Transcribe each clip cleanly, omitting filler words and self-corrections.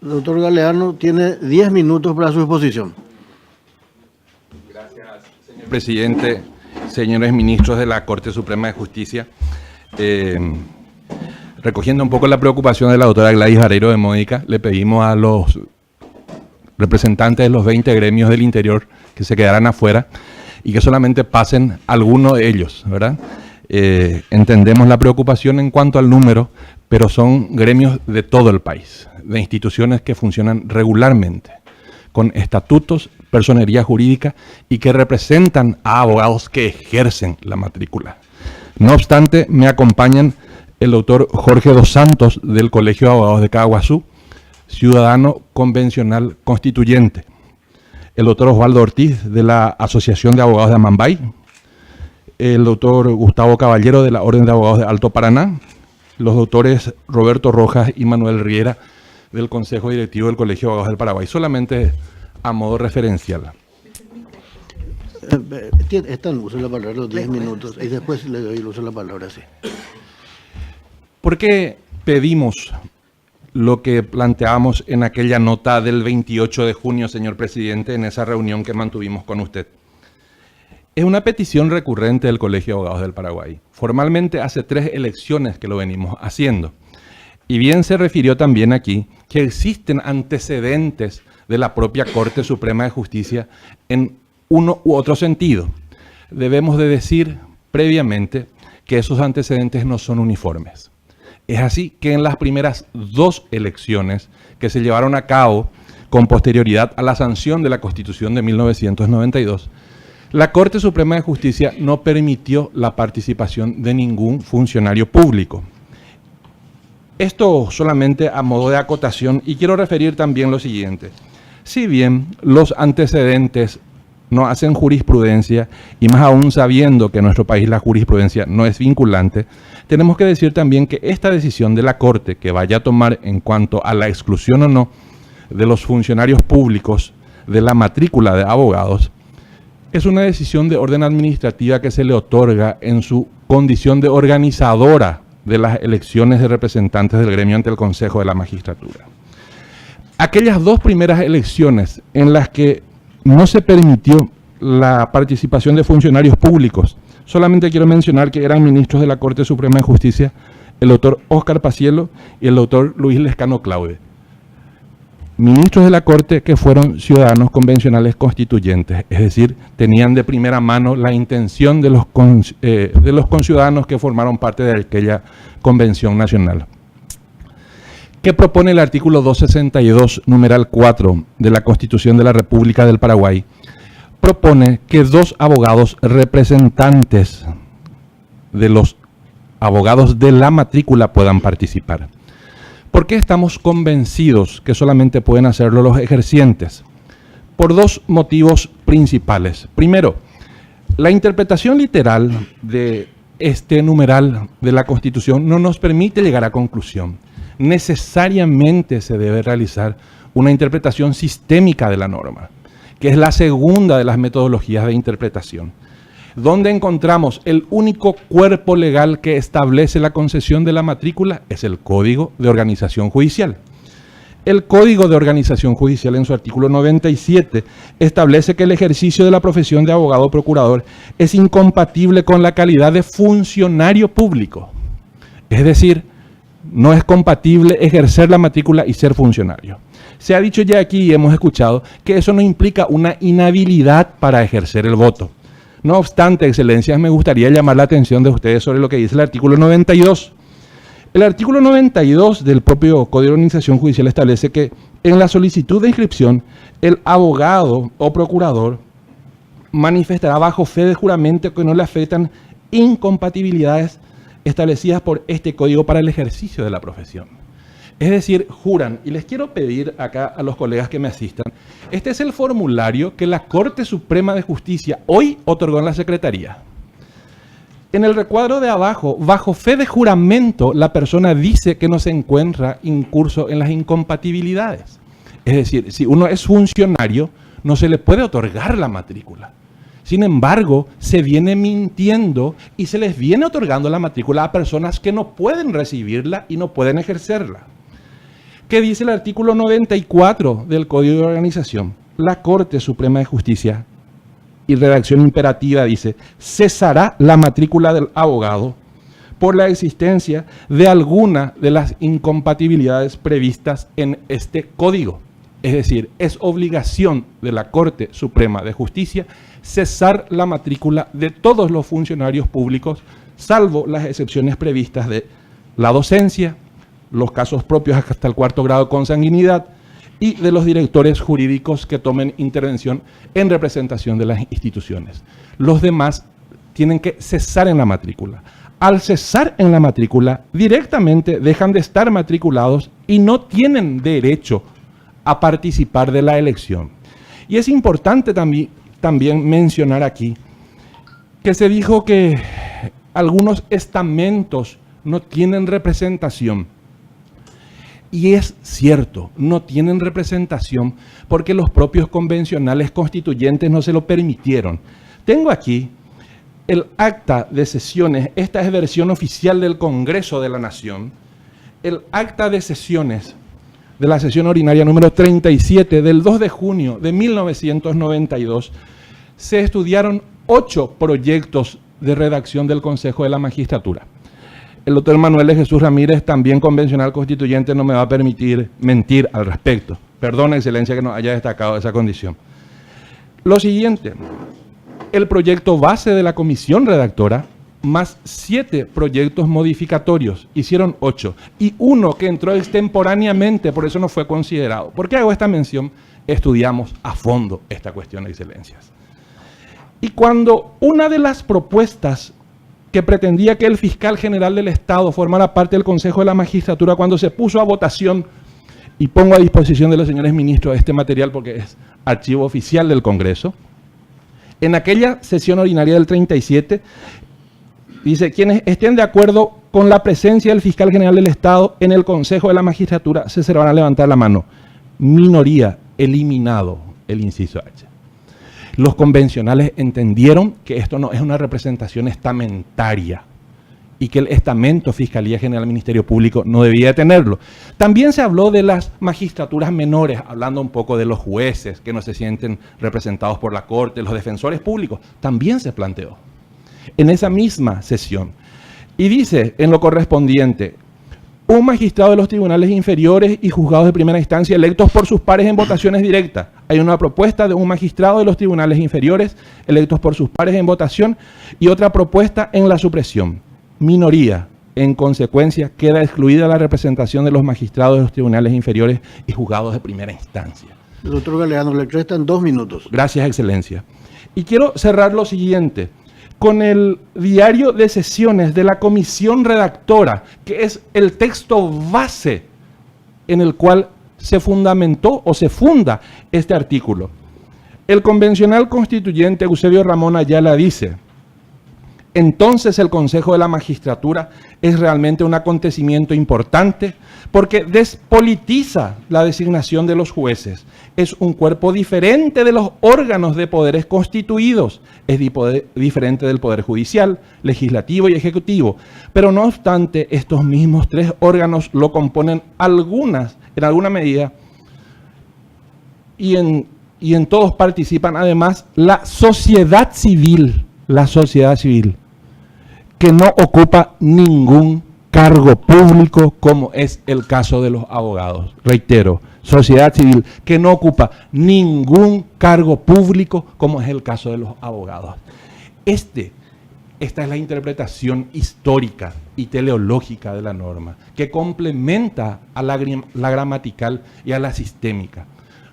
Doctor Galeano tiene 10 minutos para su exposición. Gracias, señor presidente, señores ministros de la Corte Suprema de Justicia. Recogiendo un poco la preocupación de la doctora Gladys Vareiro de Mónica, le pedimos a los representantes de los 20 gremios del interior que se quedaran afuera y que solamente pasen algunos de ellos, ¿verdad? Entendemos la preocupación en cuanto al número, pero son gremios de todo el país, de instituciones que funcionan regularmente, con estatutos, personería jurídica y que representan a abogados que ejercen la matrícula. No obstante, me acompañan el doctor Jorge dos Santos del Colegio de Abogados de Caaguazú, ciudadano convencional constituyente, el doctor Osvaldo Ortiz de la Asociación de Abogados de Amambay, el doctor Gustavo Caballero de la Orden de Abogados de Alto Paraná, los doctores Roberto Rojas y Manuel Riera del Consejo Directivo del Colegio de Abogados del Paraguay, solamente a modo referencial. Está en uso de la palabra los 10 minutos y después le doy el uso de la palabra, sí. ¿Por qué pedimos lo que planteamos en aquella nota del 28 de junio, señor presidente, en esa reunión que mantuvimos con usted? Es una petición recurrente del Colegio de Abogados del Paraguay. Formalmente hace 3 elecciones que lo venimos haciendo. Y bien se refirió también aquí que existen antecedentes de la propia Corte Suprema de Justicia en uno u otro sentido. Debemos de decir previamente que esos antecedentes no son uniformes. Es así que en las primeras 2 elecciones que se llevaron a cabo con posterioridad a la sanción de la Constitución de 1992, la Corte Suprema de Justicia no permitió la participación de ningún funcionario público. Esto solamente a modo de acotación, y quiero referir también lo siguiente. Si bien los antecedentes no hacen jurisprudencia, y más aún sabiendo que en nuestro país la jurisprudencia no es vinculante, tenemos que decir también que esta decisión de la Corte que vaya a tomar en cuanto a la exclusión o no de los funcionarios públicos de la matrícula de abogados es una decisión de orden administrativa que se le otorga en su condición de organizadora de las elecciones de representantes del gremio ante el Consejo de la Magistratura. Aquellas 2 primeras elecciones en las que no se permitió la participación de funcionarios públicos, solamente quiero mencionar que eran ministros de la Corte Suprema de Justicia, el doctor Óscar Paciello y el doctor Luis Lescano Claude. Ministros de la Corte que fueron ciudadanos convencionales constituyentes, es decir, tenían de primera mano la intención de los conciudadanos que formaron parte de aquella convención nacional. ¿Qué propone el artículo 262, numeral 4 de la Constitución de la República del Paraguay? Propone que 2 abogados representantes de los abogados de la matrícula puedan participar. ¿Por qué estamos convencidos que solamente pueden hacerlo los ejercientes? Por 2 motivos principales. Primero, la interpretación literal de este numeral de la Constitución no nos permite llegar a conclusión. Necesariamente se debe realizar una interpretación sistémica de la norma, que es la segunda de las metodologías de interpretación, donde encontramos el único cuerpo legal que establece la concesión de la matrícula es el Código de Organización Judicial. El Código de Organización Judicial en su artículo 97 establece que el ejercicio de la profesión de abogado o procurador es incompatible con la calidad de funcionario público. Es decir, no es compatible ejercer la matrícula y ser funcionario. Se ha dicho ya aquí y hemos escuchado que eso no implica una inhabilidad para ejercer el voto. No obstante, excelencias, me gustaría llamar la atención de ustedes sobre lo que dice el artículo 92. El artículo 92 del propio Código de Organización Judicial establece que en la solicitud de inscripción, el abogado o procurador manifestará bajo fe de juramento que no le afectan incompatibilidades establecidas por este código para el ejercicio de la profesión. Es decir, juran, y les quiero pedir acá a los colegas que me asistan, este es el formulario que la Corte Suprema de Justicia hoy otorgó en la Secretaría. En el recuadro de abajo, bajo fe de juramento, la persona dice que no se encuentra incurso en las incompatibilidades. Es decir, si uno es funcionario, no se le puede otorgar la matrícula. Sin embargo, se viene mintiendo y se les viene otorgando la matrícula a personas que no pueden recibirla y no pueden ejercerla. ¿Qué dice el artículo 94 del Código de Organización? La Corte Suprema de Justicia, y redacción imperativa, dice: cesará la matrícula del abogado por la existencia de alguna de las incompatibilidades previstas en este código. Es decir, es obligación de la Corte Suprema de Justicia cesar la matrícula de todos los funcionarios públicos, salvo las excepciones previstas de la docencia, los casos propios hasta el 4º grado de consanguinidad y de los directores jurídicos que tomen intervención en representación de las instituciones. Los demás tienen que cesar en la matrícula. Al cesar en la matrícula, directamente dejan de estar matriculados y no tienen derecho a participar de la elección. Y es importante también mencionar aquí que se dijo que algunos estamentos no tienen representación. Y es cierto, no tienen representación porque los propios convencionales constituyentes no se lo permitieron. Tengo aquí el acta de sesiones, esta es versión oficial del Congreso de la Nación, el acta de sesiones de la sesión ordinaria número 37 del 2 de junio de 1992, se estudiaron 8 proyectos de redacción del Consejo de la Magistratura. El doctor Manuel de Jesús Ramírez, también convencional constituyente, no me va a permitir mentir al respecto. Perdón, Excelencia, que no haya destacado esa condición. Lo siguiente, el proyecto base de la comisión redactora, más 7 proyectos modificatorios, hicieron 8, y 1 que entró extemporáneamente, por eso no fue considerado. ¿Por qué hago esta mención? Estudiamos a fondo esta cuestión, Excelencias. Y cuando una de las propuestas que pretendía que el fiscal general del Estado formara parte del Consejo de la Magistratura, cuando se puso a votación, y pongo a disposición de los señores ministros este material porque es archivo oficial del Congreso, en aquella sesión ordinaria del 37, dice: quienes estén de acuerdo con la presencia del fiscal general del Estado en el Consejo de la Magistratura, se van a levantar la mano. Minoría, eliminado el inciso H. Los convencionales entendieron que esto no es una representación estamentaria y que el estamento Fiscalía General del Ministerio Público no debía tenerlo. También se habló de las magistraturas menores, hablando un poco de los jueces que no se sienten representados por la Corte, los defensores públicos, también se planteó en esa misma sesión. Y dice en lo correspondiente: un magistrado de los tribunales inferiores y juzgados de primera instancia electos por sus pares en votaciones directas. Hay una propuesta de un magistrado de los tribunales inferiores electos por sus pares en votación y otra propuesta en la supresión. Minoría. En consecuencia, queda excluida la representación de los magistrados de los tribunales inferiores y juzgados de primera instancia. El doctor Galeano, le restan 2 minutos. Gracias, Excelencia. Y quiero cerrar lo siguiente con el diario de sesiones de la comisión redactora, que es el texto base en el cual se fundamentó o se funda este artículo. El convencional constituyente Eusebio Ramón Ayala dice: entonces el Consejo de la Magistratura es realmente un acontecimiento importante porque despolitiza la designación de los jueces. Es un cuerpo diferente de los órganos de poderes constituidos. Es diferente del Poder Judicial, Legislativo y Ejecutivo. Pero no obstante, estos mismos 3 órganos lo componen en alguna medida, y en todos participan además la sociedad civil, que no ocupa ningún cargo público, como es el caso de los abogados. Reitero, sociedad civil que no ocupa ningún cargo público, como es el caso de los abogados. Esta es la interpretación histórica y teleológica de la norma, que complementa a la gramatical y a la sistémica.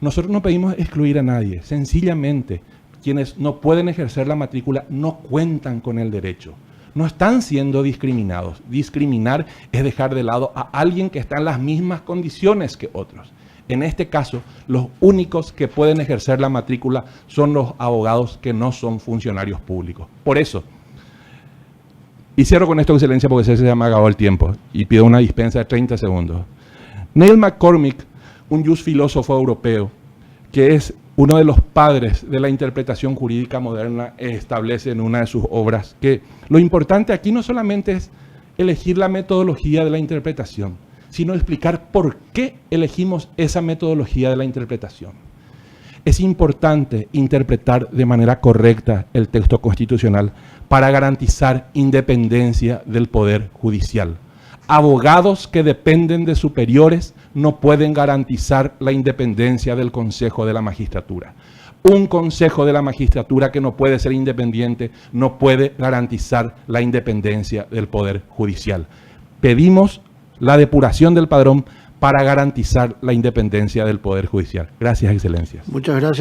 Nosotros no pedimos excluir a nadie, sencillamente quienes no pueden ejercer la matrícula no cuentan con el derecho. No están siendo discriminados. Discriminar es dejar de lado a alguien que está en las mismas condiciones que otros. En este caso, los únicos que pueden ejercer la matrícula son los abogados que no son funcionarios públicos. Por eso, y cierro con esto, Excelencia, porque se me ha acabado el tiempo, y pido una dispensa de 30 segundos. Neil McCormick, un filósofo europeo, que es uno de los padres de la interpretación jurídica moderna, establece en una de sus obras que lo importante aquí no solamente es elegir la metodología de la interpretación, sino explicar por qué elegimos esa metodología de la interpretación. Es importante interpretar de manera correcta el texto constitucional para garantizar independencia del Poder Judicial. Abogados que dependen de superiores no pueden garantizar la independencia del Consejo de la Magistratura. Un Consejo de la Magistratura que no puede ser independiente no puede garantizar la independencia del Poder Judicial. Pedimos la depuración del padrón para garantizar la independencia del Poder Judicial. Gracias, Excelencias. Muchas gracias.